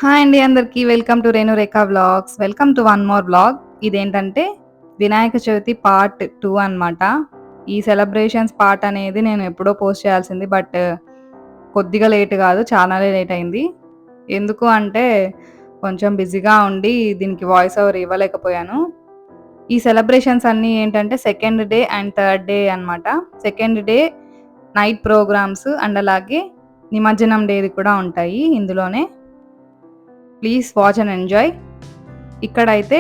Hi అండి అందరికీ. Welcome to Renurekha vlogs. Welcome to one more vlog. ఇదేంటంటే వినాయక చవితి పార్ట్ 2 అన్నమాట. ఈ సెలబ్రేషన్స్ పార్ట్ అనేది నేను ఎప్పుడో పోస్ట్ చేయాల్సింది. బట్ కొద్దిగా లేట్ కాదు, చాలానే లేట్ అయింది. ఎందుకు అంటే కొంచెం బిజీగా ఉండి దీనికి వాయిస్ ఓవర్ ఇవ్వలేకపోయాను. ఈ సెలబ్రేషన్స్ అన్నీ ఏంటంటే second day and third day అన్నమాట. Second day night programs and అలాగే నిమజ్జనం డేది కూడా ఉంటాయి ఇందులోనే. Please watch and enjoy. ఇక్కడైతే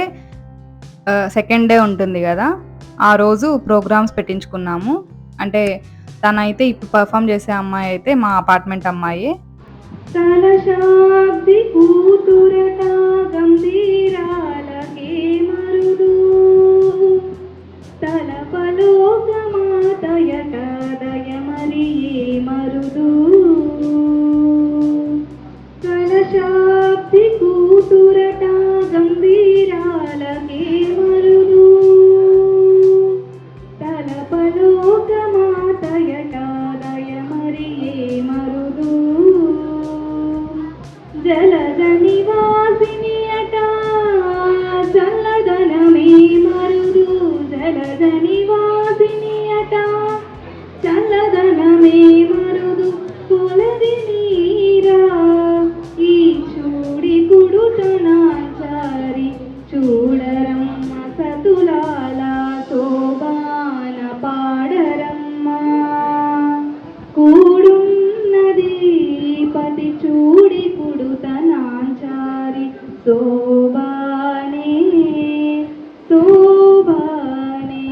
సెకండ్ డే ఉంటుంది కదా, ఆ రోజు ప్రోగ్రామ్స్ పెట్టించుకున్నాము. అంటే తనైతే ఇప్పుడు పర్ఫామ్ చేసే అమ్మాయి అయితే మా అపార్ట్మెంట్ అమ్మాయి. తలశాబ్ది కూతురట గంభీరాలకే మరుదు తలపలోకమాతయట దయమరియే మరుదు తలశాబ్ది కూతురట గంభీరాలకే మరుదు తలపలోకమాతయట దయమరియే మరుదు జలద నివాసిని అట చల్లదనమే మరుదు జలద నివాసిని అట చల్లదనమే మరుదు కొలది నీరా ఈ చూడి కుడుతనాచారి చూడరమ్మ సతులాల శోభాన పాడరమ్మ కూడున్నది పతి చూడి కుడుతనాచారి శోభానే శోభానే.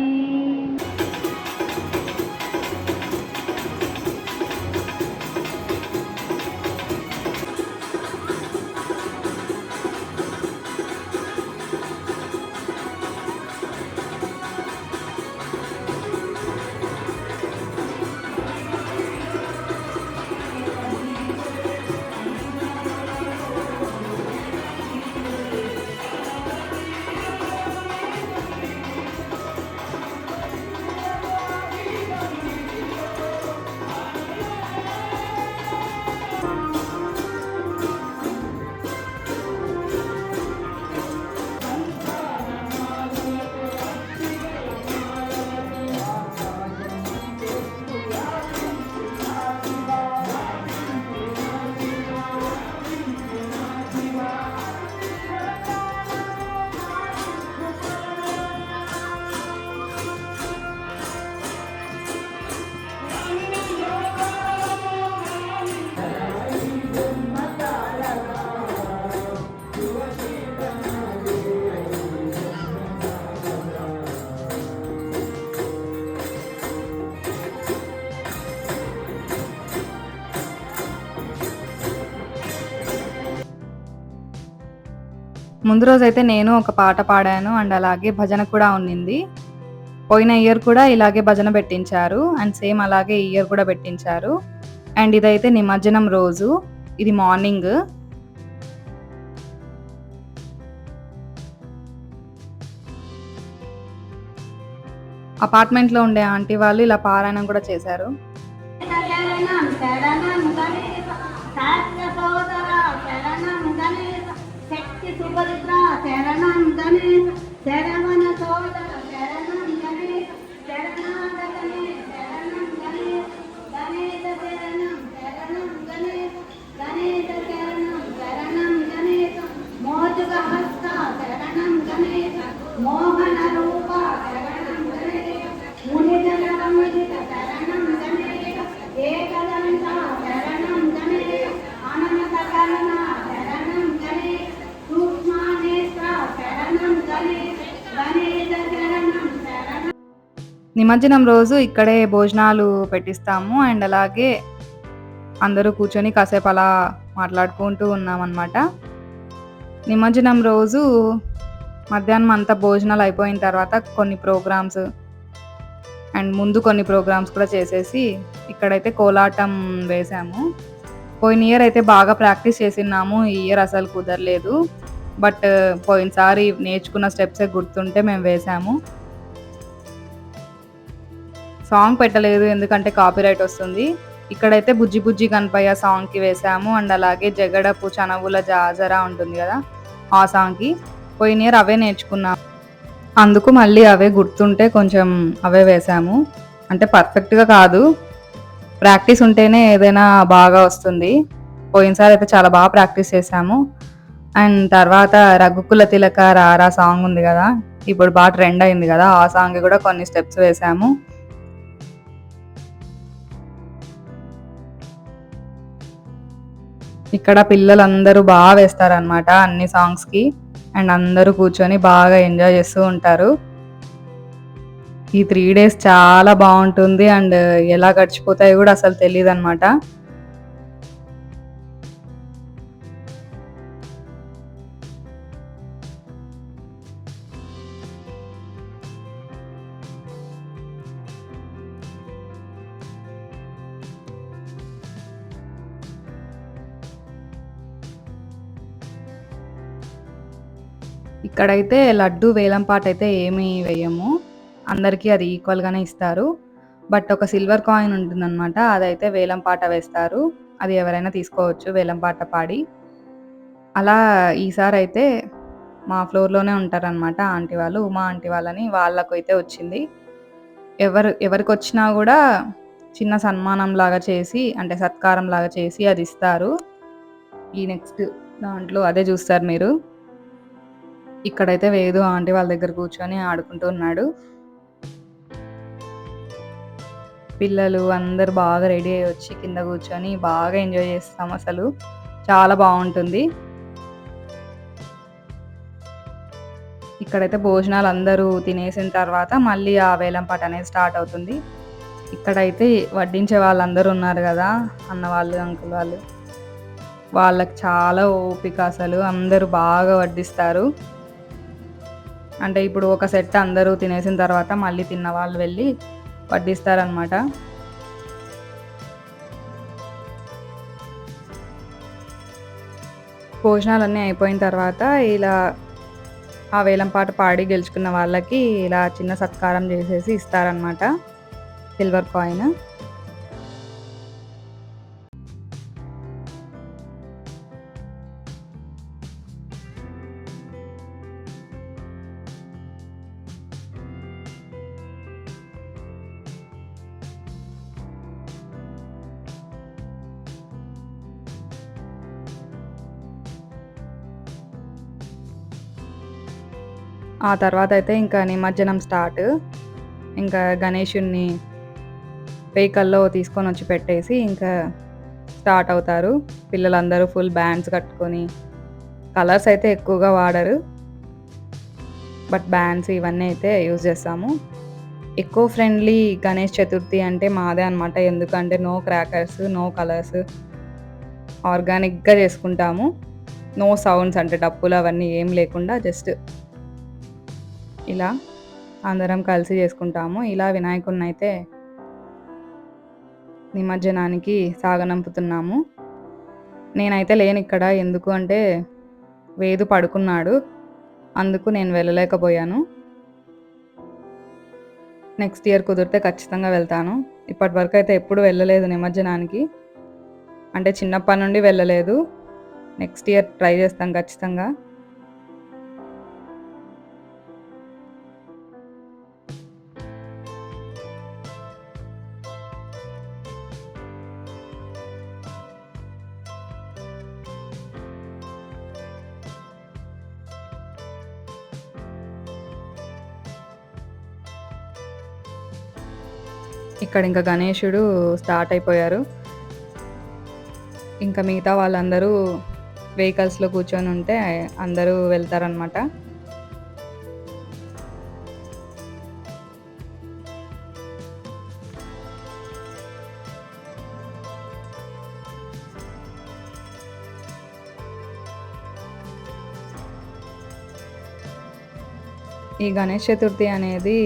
ముందు రోజైతే నేను ఒక పాట పాడాను అండ్ అలాగే భజన కూడా ఉన్నింది. పోయిన ఇయర్ కూడా ఇలాగే భజన పెట్టించారు అండ్ సేమ్ అలాగే ఈ ఇయర్ కూడా పెట్టించారు. అండ్ ఇదైతే నిమజ్జనం రోజు, ఇది మార్నింగ్. అపార్ట్మెంట్లో ఉండే ఆంటీ వాళ్ళు ఇలా పారాయణం కూడా చేశారు. శక్తి సుభద్ర శరణం గణేశ శరవణ సోదర శరణం గణేశ శరణాద గణేశ శరణం గణేశ గణేశ శరణం శరణం గణేశ గణేశ శరణం శరణం గణేశ మోజుగ హస్త శరణం గణేశ మోహన రూప శరణం గణేశ మునిజన రమణిత శరణం గణేశ ఏకదంత శరణం గణేశ అనంత కరుణ శరణం గణేశ సూక్ష్మనేత్ర శరణం గణేశ గణేశ శరణం శరణం. నిమజ్జనం రోజు ఇక్కడే భోజనాలు పెట్టిస్తాము అండ్ అలాగే అందరూ కూర్చొని కాసేపు అలా మాట్లాడుకుంటూ ఉన్నామన్నమాట. నిమజ్జనం రోజు మధ్యాహ్నం అంతా భోజనాలు అయిపోయిన తర్వాత కొన్ని ప్రోగ్రామ్స్ అండ్ ముందు కొన్ని ప్రోగ్రామ్స్ కూడా చేసేసి ఇక్కడైతే కోలాటం వేసాము. పోయిన ఇయర్ అయితే బాగా ప్రాక్టీస్ చేసినాము, ఈ ఇయర్ అసలు కుదరలేదు. బట్ పోయినసారి నేర్చుకున్న స్టెప్సే గుర్తుంటే మేము వేసాము. సాంగ్ పెట్టలేదు ఎందుకంటే కాపీరైట్ వస్తుంది. ఇక్కడైతే 'బుజ్జి బుజ్జి గణపయ్య' సాంగ్‌కి వేశాము. అండ్ అలాగే 'జగడపు చనవుల జాజర' ఉంటుంది గదా! ఆ సాంగ్‌కి. పోయిన ఇయర్ అవే నేర్చుకున్నాం. అందుకు మళ్ళీ అవే గుర్తుంటే కొంచెం అవే వేశాము. అంటే పర్ఫెక్ట్‌గా కాదు. ప్రాక్టీస్ ఉంటేనే ఏదైనా బాగా వస్తుంది. పోయినసారి అయితే చాలా బాగా ప్రాక్టీస్ చేశాము. అండ్ తర్వాత 'రఘుకుల తిలక రారా' సాంగ్ ఉంది గదా! ఇప్పుడు బాగా ట్రెండ్ అయింది గదా! ఆ సాంగ్‌కి గూడా కొన్ని స్టెప్స్ వేశాము. ఇక్కడ పిల్లలందరూ బాగా వేస్తారనమాట అన్ని సాంగ్స్‌కి. అండ్ అందరూ కూర్చొని బాగా ఎంజాయ్ చేస్తూ ఉంటారు. ఈ 3 డేస్ చాలా బావుంటుంది. అండ్ ఎలా గడిచిపోతాయో గూడా అసలు తెలీదనమాట. ఇక్కడైతే లడ్డు వేలం పాటైతే ఏమి వేయము. అందరికీ అది ఈక్వల్‌గానే ఇస్తారు. బట్ ఒక సిల్వర్ కాయిన్ ఉంటుందనమాట. అదైతే వేలం పాట వేస్తారు. అది ఎవరైనా తీసుకోవచ్చు వేలం పాట పాడి. అలా ఈసారైతే మా ఫ్లోర్‌లోనే ఉంటారనమాట ఆంటీ వాళ్ళు. ఉమా ఆంటీ వాళ్ళని. వాళ్ళకైతే వచ్చింది. ఎవరికొచ్చినా గూడా చిన్న సన్మానంలాగా చేసి అంటే సత్కారంలాగా చేసి అది ఇస్తారు. ఈ నెక్స్ట్ దాంట్లో అదే చూస్తారు మీరు. ఇక్కడైతే వేదు ఆంటీ వాళ్ళ దగ్గర కూర్చొని ఆడుకుంటూ ఉన్నాడు. పిల్లలు అందరూ బాగా రెడీ అయ్యి వచ్చి కింద కూర్చొని బాగా ఎంజాయ్ చేస్తాం అసలు. చాలా బావుంటుంది. ఇక్కడైతే భోజనాలు అందరూ తినేసిన తర్వాత మళ్ళీ ఆ వేలం పాట అనేది స్టార్ట్ అవుతుంది. ఇక్కడైతే వడ్డించే వాళ్ళందరూ ఉన్నారు గదా! అన్న వాళ్ళు, అంకుల్ వాళ్ళు. వాళ్ళకి చాలా ఓపిక అసలు. అందరూ బాగా వడ్డిస్తారు. అంటే ఇప్పుడు ఒక సెట్ అందరూ తినేసిన తర్వాత మళ్ళీ తిన్నవాళ్ళు వెళ్ళి వడ్డిస్తారనమాట. భోజనాలన్నీ అయిపోయిన తర్వాత ఇలా ఆ వేలం పాట పాడి గెలుచుకున్న వాళ్ళకి ఇలా చిన్న సత్కారం చేసేసి ఇస్తారనమాట. Silver coin. ఆ తర్వాత అయితే ఇంకా నిమజ్జనం స్టార్ట్. ఇంకా గణేషుడిని వెహికల్‌లో తీసుకొనొచ్చి పెట్టేసి ఇంకా స్టార్ట్ అవుతారు. పిల్లలందరూ ఫుల్ బ్యాండ్స్ కట్టుకొని కలర్స్ అయితే ఎక్కువగా వాడరు. బట్ బ్యాండ్స్ ఇవన్నీ అయితే యూజ్ చేస్తాము. ఎకో ఫ్రెండ్లీ గణేష్ చతుర్థి అంటే మాదే అనమాట. ఎందుకంటే నో క్రాకర్స్, నో కలర్స్ ఆర్గానిక్‌గా చేసుకుంటాము. నో సౌండ్స్ అంటే డప్పులు అవన్నీ ఏం లేకుండా జస్ట్ ఇలా అందరం కలిసి చేసుకుంటాము. ఇలా వినాయకుడినైతే నిమజ్జనానికి సాగనంపుతున్నాము. నేనైతే లేనిక్కడ. ఎందుకు అంటే వేదు పడుకున్నాడు. అందుకు నేను వెళ్ళలేకపోయాను. నెక్స్ట్ ఇయర్ కుదిరితే ఖచ్చితంగా వెళ్తాను. ఇప్పటివరకైతే ఎప్పుడు వెళ్ళలేదు నిమజ్జనానికి. అంటే చిన్నప్పటి నుండి వెళ్ళలేదు. నెక్స్ట్ ఇయర్ ట్రై చేస్తాం ఖచ్చితంగా. ఇక్కడ ఇంకా గణేశుడు స్టార్ట్ అయిపోయారు. ఇంకా మిగతా వాళ్ళందరూ వెహికల్స్‌లో కూర్చొని ఉంటే అందరూ వెళ్తారనమాట. ఈ గణేష్ చతుర్థి అనేది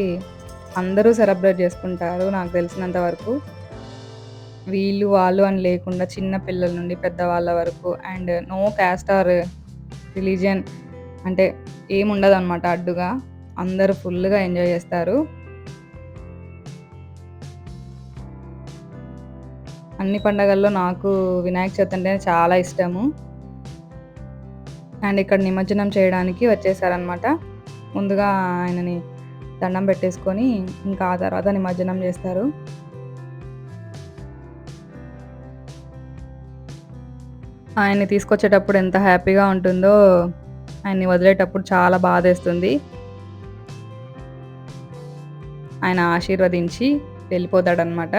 అందరూ సెలబ్రేట్ చేసుకుంటారు నాకు తెలిసినంత వరకు. వీళ్ళు, వాళ్ళు అని లేకుండా చిన్న పిల్లల నుండి పెద్దవాళ్ళ వరకు and no caste or religion అంటే ఏముండదనమాట అడ్డుగా. అందరూ ఫుల్‌గా ఎంజాయ్ చేస్తారు. అన్ని పండగల్లో నాకు వినాయక చవితి అంటే చాలా ఇష్టము. అండ్ ఇక్కడ నిమజ్జనం చేయడానికి వచ్చేసారనమాట. ముందుగా ఆయనని దండం పెట్టేసుకొని ఇంకా ఆ తర్వాత నిమజ్జనం చేస్తారు. ఆయన్ని తీసుకొచ్చేటప్పుడు ఎంత హ్యాపీగా ఉంటుందో, ఆయన్ని వదిలేటప్పుడు చాలా బాధేస్తుంది. ఆయన ఆశీర్వదించి వెళ్ళిపోతాడనమాట.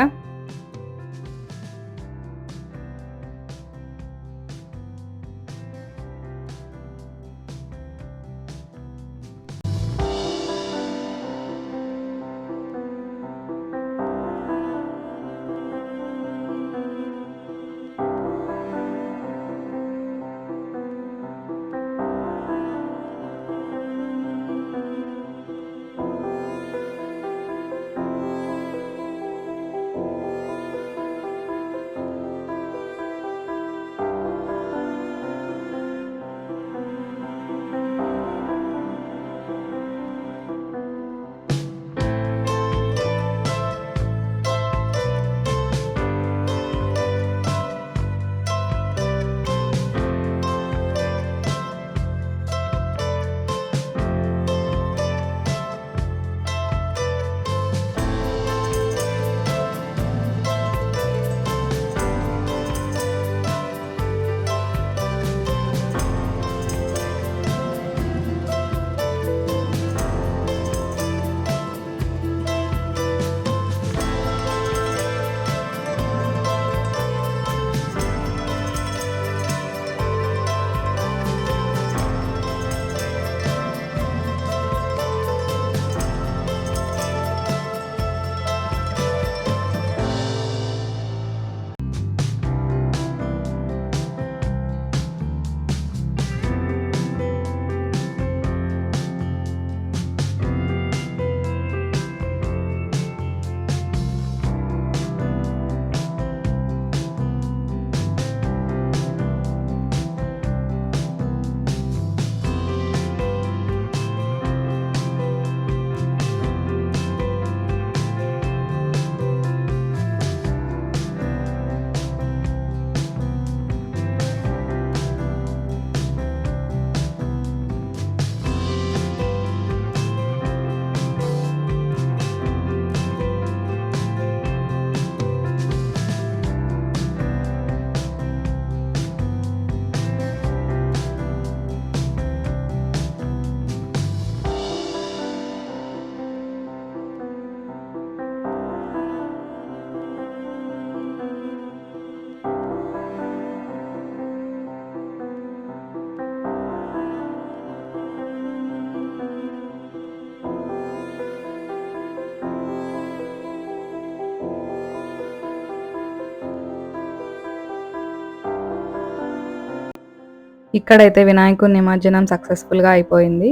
ఇక్కడైతే వినాయకుడి నిమజ్జనం సక్సెస్ఫుల్గా అయిపోయింది.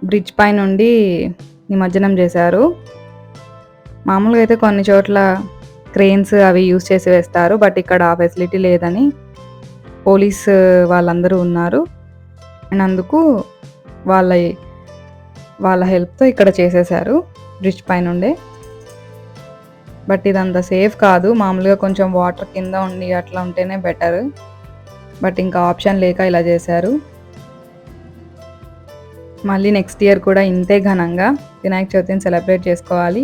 బ్రిడ్జ్ పై నుండి నిమజ్జనం చేశారు. మామూలుగా అయితే కొన్ని చోట్ల క్రెయిన్స్ అవి యూజ్ చేసి వేస్తారు, బట్ ఇక్కడ ఆ ఫెసిలిటీ లేదని పోలీస్ వాళ్ళందరూ ఉన్నారు. అండ్ అందుకు వాళ్ళ హెల్ప్తో ఇక్కడ చేసేసారు బ్రిడ్జ్ పై నుండే. బట్ ఇదంతా సేఫ్ కాదు, మామూలుగా కొంచెం వాటర్ కింద ఉండి అట్లా ఉంటేనే బెటర్. బట్ ఇంకా ఆప్షన్ లేక ఇలా చేశారు. మళ్ళీ నెక్స్ట్ ఇయర్ కూడా ఇంతే ఘనంగా వినాయక చవితిని సెలబ్రేట్ చేసుకోవాలి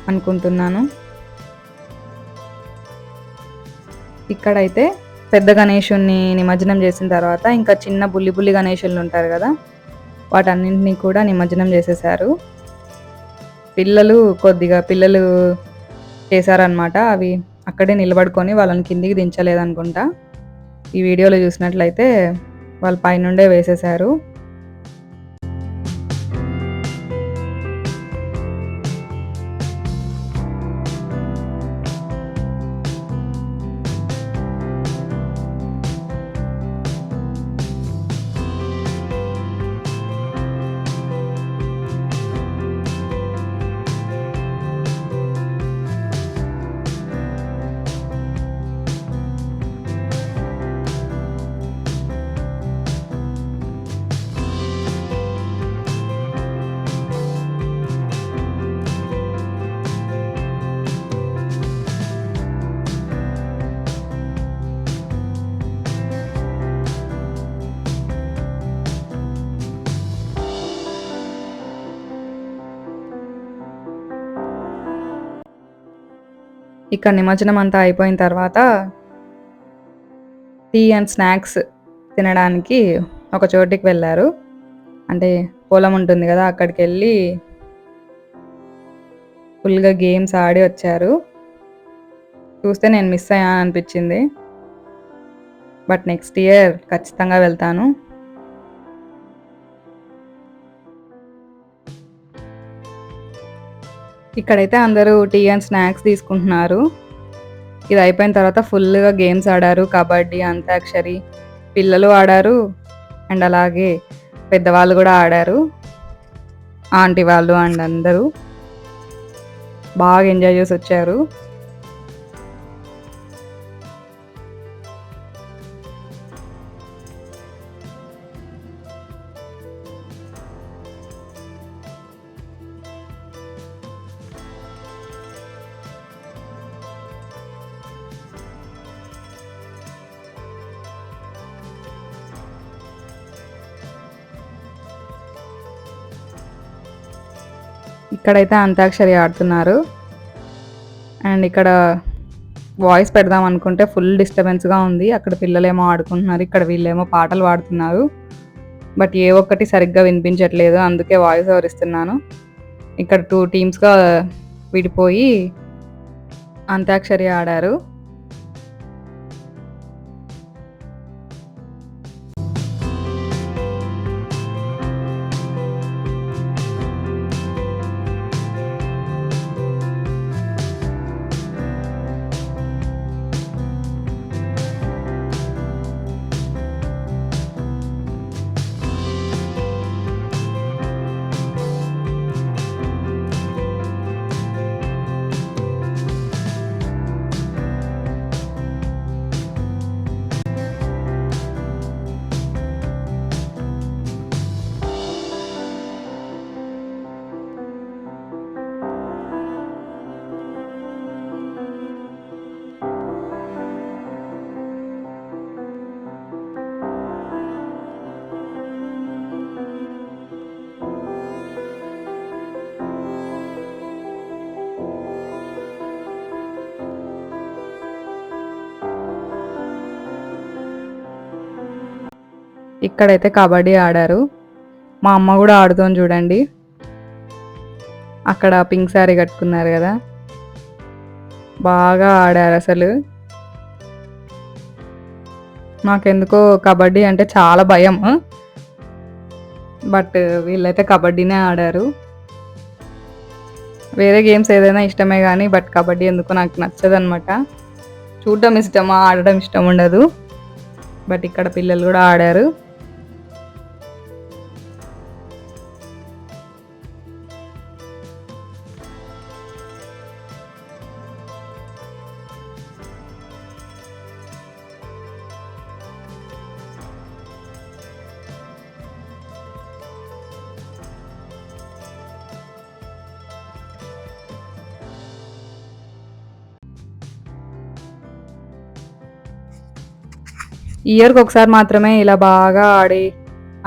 అనుకుంటున్నాను. ఇక్కడైతే పెద్ద గణేషుణ్ణి నిమజ్జనం చేసిన తర్వాత ఇంకా చిన్న బుల్లి బుల్లి గణేషులు ఉంటారు కదా, వాటన్నింటినీ కూడా నిమజ్జనం చేసేసారు. పిల్లలు చేశారనమాట. అవి అక్కడే నిలబడుకొని వాళ్ళని కిందికి దించలేదనుకుంటా. ఈ వీడియోలో చూసినట్లయితే వాళ్ళు పైనుండే వేసేశారు. ఇక్కడ నిమజ్జనం అంతా అయిపోయిన తర్వాత టీ అండ్ స్నాక్స్ తినడానికి ఒక చోటికి వెళ్ళారు. అంటే పొలం ఉంటుంది కదా, అక్కడికి వెళ్ళి ఫుల్గా గేమ్స్ ఆడి వచ్చారు. చూస్తే నేను మిస్ అయ్యాను అనిపించింది. బట్ నెక్స్ట్ ఇయర్ ఖచ్చితంగా వెళ్తాను. ఇక్కడైతే అందరూ టీ అండ్ స్నాక్స్ తీసుకుంటున్నారు. ఇది అయిపోయిన తర్వాత ఫుల్గా గేమ్స్ ఆడారు. కబడ్డీ, అంతాక్షరి పిల్లలు ఆడారు అండ్ అలాగే పెద్దవాళ్ళు కూడా ఆడారు. ఆంటీ వాళ్ళు అండ్ అందరూ బాగా ఎంజాయ్ చేసి వచ్చారు. ఇక్కడైతే అంతాక్షరి ఆడుతున్నారు అండ్ ఇక్కడ వాయిస్ పెడదాం అనుకుంటే ఫుల్ డిస్టర్బెన్స్గా ఉంది. అక్కడ పిల్లలేమో ఆడుకుంటున్నారు, ఇక్కడ వీళ్ళేమో పాటలు పాడుతున్నారు. బట్ ఏ ఒక్కటి సరిగ్గా వినిపించట్లేదు, అందుకే వాయిస్ ఓవర్ ఇస్తున్నాను. ఇక్కడ 2 టీమ్స్గా విడిపోయి అంతాక్షరి ఆడారు. ఇక్కడైతే కబడ్డీ ఆడారు. మా అమ్మ కూడా ఆడుతోంది చూడండి. అక్కడ పింక్ శారీ కట్టుకున్నారు కదా, బాగా ఆడారు అసలు. నాకెందుకో కబడ్డీ అంటే చాలా భయం, బట్ వీళ్ళైతే కబడ్డీనే ఆడారు. వేరే గేమ్స్ ఏదైనా ఇష్టమే కానీ బట్ కబడ్డీ ఎందుకో నాకు నచ్చదనమాట. చూడడం ఇష్టమా, ఆడడం ఇష్టం ఉండదు. బట్ ఇక్కడ పిల్లలు కూడా ఆడారు. ఇయర్కి ఒకసారి మాత్రమే ఇలా బాగా ఆడి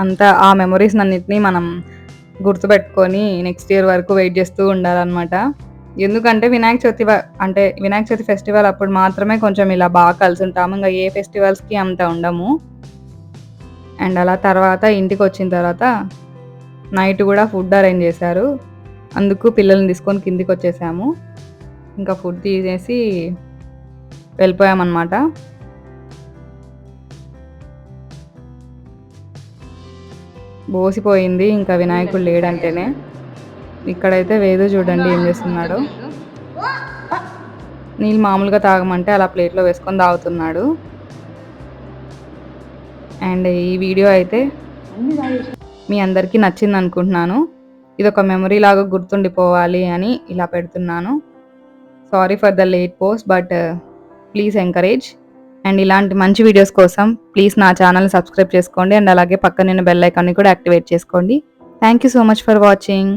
అంతా ఆ మెమొరీస్ అన్నిటినీ మనం గుర్తుపెట్టుకొని నెక్స్ట్ ఇయర్ వరకు వెయిట్ చేస్తూ ఉండాలన్నమాట. ఎందుకంటే వినాయక చవితి ఫెస్టివల్ అప్పుడు మాత్రమే కొంచెం ఇలా బాగా కలిసి ఉంటాము. ఇంకా ఏ ఫెస్టివల్స్కి అంత ఉండము. అండ్ అలా తర్వాత ఇంటికి వచ్చిన తర్వాత నైట్ కూడా ఫుడ్ అరేంజ్ చేశారు. అందుకు పిల్లల్ని తీసుకొని కిందికి వచ్చేసాము. ఇంకా ఫుడ్ తీసేసి వెళ్ళిపోయామన్నమాట. బోసిపోయింది ఇంకా వినాయకుడు లేడంటేనే. ఇక్కడైతే వేదు చూడండి ఏం చేస్తున్నాడు. నీళ్ళు మామూలుగా తాగమంటే అలా ప్లేట్లో వేసుకొని తాగుతున్నాడు. అండ్ ఈ వీడియో అయితే మీ అందరికీ నచ్చింది అనుకుంటున్నాను. ఇది ఒక మెమరీ లాగా గుర్తుండిపోవాలి అని ఇలా పెడుతున్నాను. Sorry for the late post, but please encourage. And ఇలాంటి మంచి వీడియోస్ కోసం ప్లీజ్ నా ఛానల్ని సబ్స్క్రైబ్ చేసుకోండి. అండ్ అలాగే పక్కన బెల్ ఐకాన్ని కూడా యాక్టివేట్ చేసుకోండి. Thank you so much for watching.